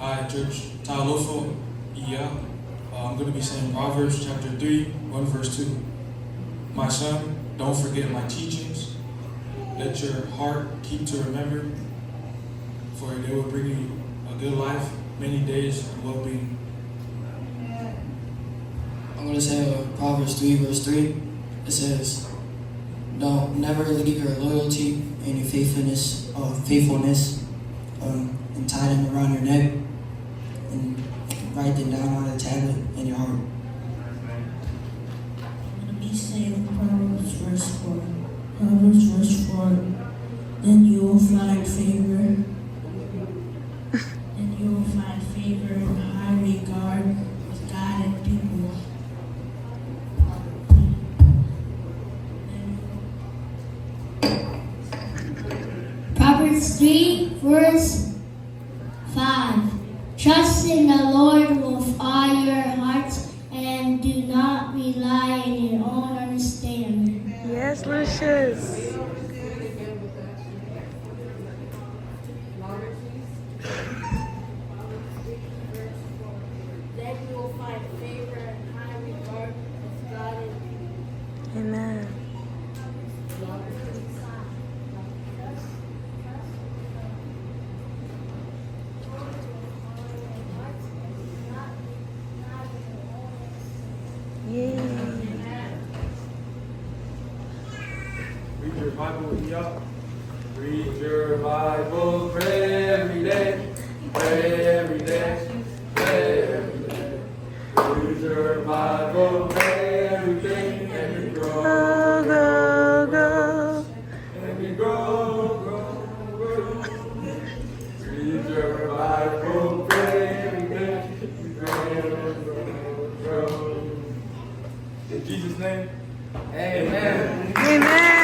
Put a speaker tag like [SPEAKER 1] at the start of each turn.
[SPEAKER 1] Hi, church. Lotu. I'm going to be saying Proverbs chapter 3, 1 verse 2. My son, don't forget my teachings. Let your heart keep to remember, for they will bring you a good life, many days of well-being.
[SPEAKER 2] I'm going to say Proverbs 3, verse 3. It says, don't never leave your loyalty and your faithfulness and tie them around your neck and write them down on a tablet in your heart.
[SPEAKER 3] I'm going to be saying Proverbs verse 4. Proverbs verse 4. Then you will find favor. Then you will find favor and high regard with God and people.
[SPEAKER 4] Proverbs 3, verse 5. Trust in the Lord with all your hearts and do not rely on your own understanding.
[SPEAKER 5] Yes, Lucius.
[SPEAKER 4] Then you will find favor and high regard with God and people.
[SPEAKER 5] Amen. Yay.
[SPEAKER 1] Read your Bible with me up. Read your Bible, pray every day. Pray every day. Pray every day. Read your Bible, pray every day. And you grow.
[SPEAKER 5] Go, go, go.
[SPEAKER 1] And you grow. Read your Bible, pray every day. You grow. In Jesus' name, amen.
[SPEAKER 5] Amen.